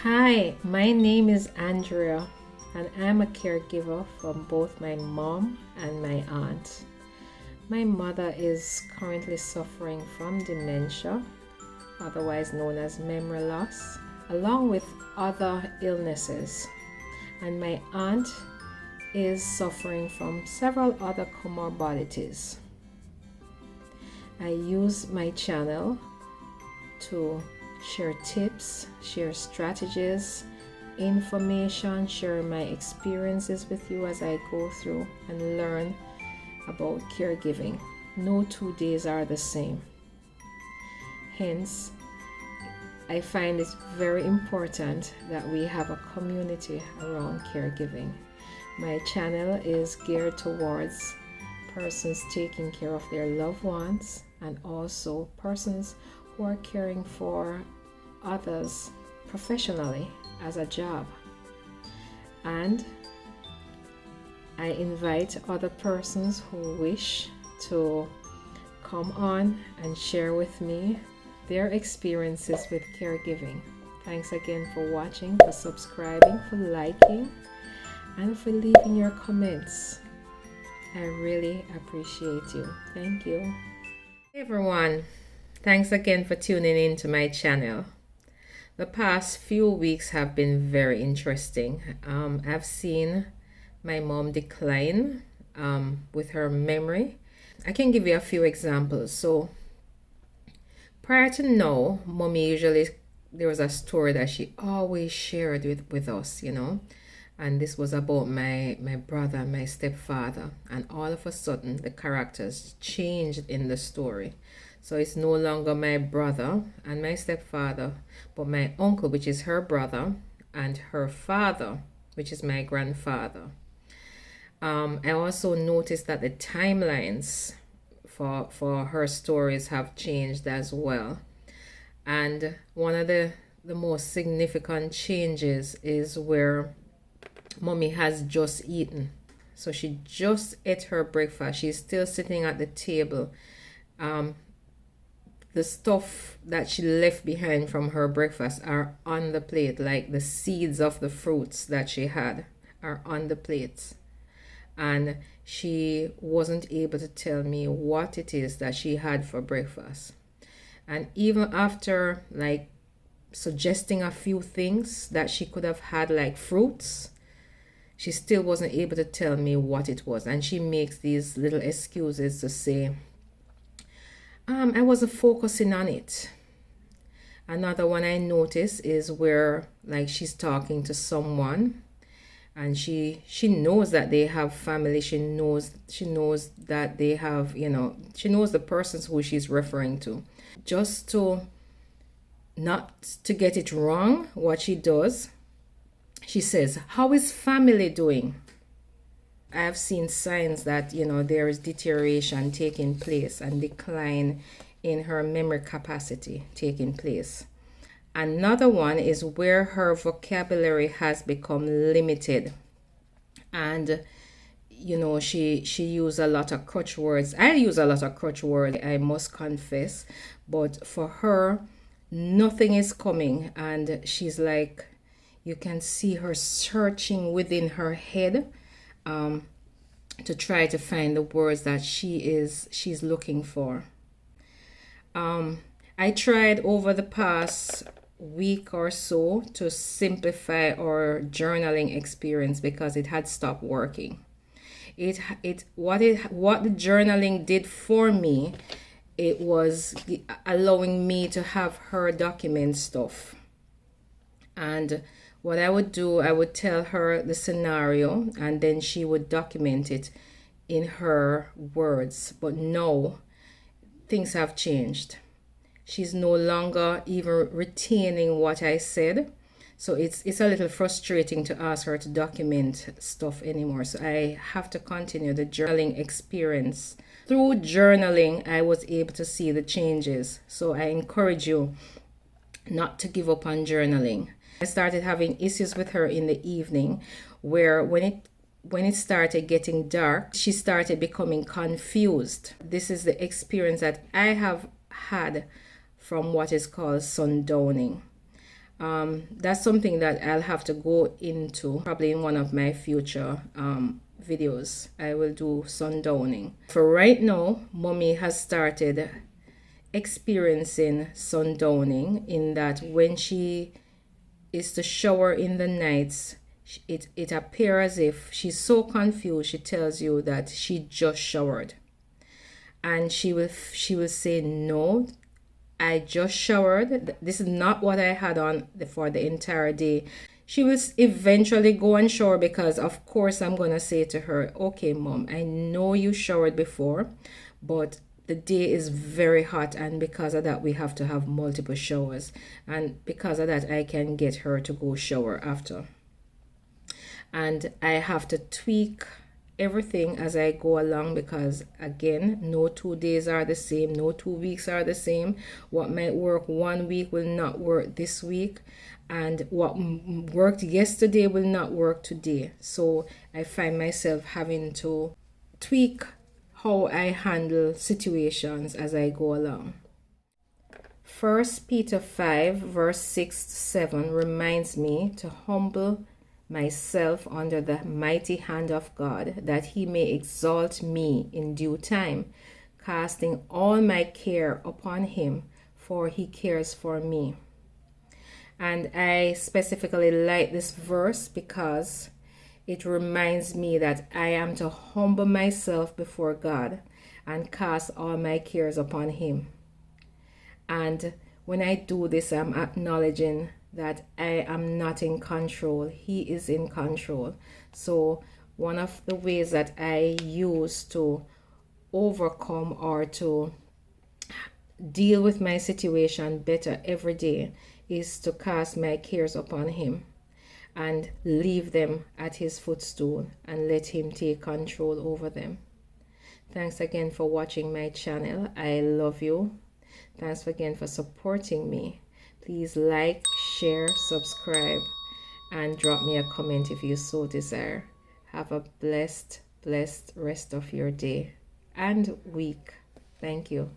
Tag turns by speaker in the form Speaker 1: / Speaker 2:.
Speaker 1: Hi, my name is Andrea, and I'm a caregiver for both my mom and my aunt. My mother is currently suffering from dementia, otherwise known as memory loss, along with other illnesses, and my aunt is suffering from several other comorbidities. I use my channel to share tips, share strategies, information, share my experiences with you as I go through and learn about caregiving. No 2 days are the same. Hence, I find it very important that we have a community around caregiving. My channel is geared towards persons taking care of their loved ones and also persons who are caring for others professionally as a job. And I invite other persons who wish to come on and share with me their experiences with caregiving. Thanks again for watching, for subscribing, for liking, and for leaving your comments. I really appreciate you. Thank you. Hey everyone, thanks again for tuning in to my channel. The past few weeks have been very interesting. I've seen my mom decline with her memory. I can give you a few examples. So prior to now, mommy usually, there was a story that she always shared with us, and this was about my brother and my stepfather, and all of a sudden the characters changed in the story. So it's no longer my brother and my stepfather, but my uncle, which is her brother, and her father, which is my grandfather. I also noticed that the timelines for her stories have changed as well. And one of the most significant changes is where mommy has just eaten. So she just ate her breakfast. She's still sitting at the table. The stuff that she left behind from her breakfast are on the plate, like the seeds of the fruits that she had are on the plates. And she wasn't able to tell me what it is that she had for breakfast. And even after like suggesting a few things that she could have had, like fruits, she still wasn't able to tell me what it was. And she makes these little excuses to say, I wasn't focusing on it. Another one I notice is where like she's talking to someone and she knows that they have family. She knows that they have, she knows the persons who she's referring to. Just to not to get it wrong, what she does, she says, "How is family doing?" I have seen signs that, there is deterioration taking place and decline in her memory capacity taking place. Another one is where her vocabulary has become limited. And, she used a lot of crutch words. I use a lot of crutch words, I must confess. But for her, nothing is coming. And she's like, you can see her searching within her head to try to find the words that she's looking for. I tried over the past week or so to simplify our journaling experience because it had stopped working. What the journaling did for me, it was allowing me to have her document stuff. And what I would do, I would tell her the scenario and then she would document it in her words. But no, things have changed. She's no longer even retaining what I said. So it's a little frustrating to ask her to document stuff anymore. So I have to continue the journaling experience. Through journaling, I was able to see the changes. So I encourage you not to give up on journaling. I started having issues with her in the evening where when it started getting dark, she started becoming confused. This is the experience that I have had from what is called sundowning. That's something that I'll have to go into probably in one of my future videos. I will do sundowning. For right now, mommy has started experiencing sundowning, in that when she is to shower in the nights, it appears as if she's so confused. She tells you that she just showered, and she will say, no, I just showered. This is not what I had on for the entire day. She will eventually go and shower, because of course I'm going to say to her, okay mom, I know you showered before, but the day is very hot, and because of that we have to have multiple showers, and because of that I can get her to go shower after. And I have to tweak everything as I go along, because again, no 2 days are the same, no 2 weeks are the same. What might work one week will not work this week, and what worked yesterday will not work today. So I find myself having to tweak how I handle situations as I go along. 1 Peter 5 verse 6 to 7 reminds me to humble myself under the mighty hand of God, that he may exalt me in due time, casting all my care upon him, for he cares for me. And I specifically like this verse because it reminds me that I am to humble myself before God and cast all my cares upon him. And when I do this, I'm acknowledging that I am not in control. He is in control. So one of the ways that I use to overcome or to deal with my situation better every day is to cast my cares upon him and leave them at his footstool and let him take control over them. Thanks again for watching my channel. I love you. Thanks again for supporting me. Please like, share, subscribe, and drop me a comment if you so desire. Have a blessed rest of your day and week. Thank you.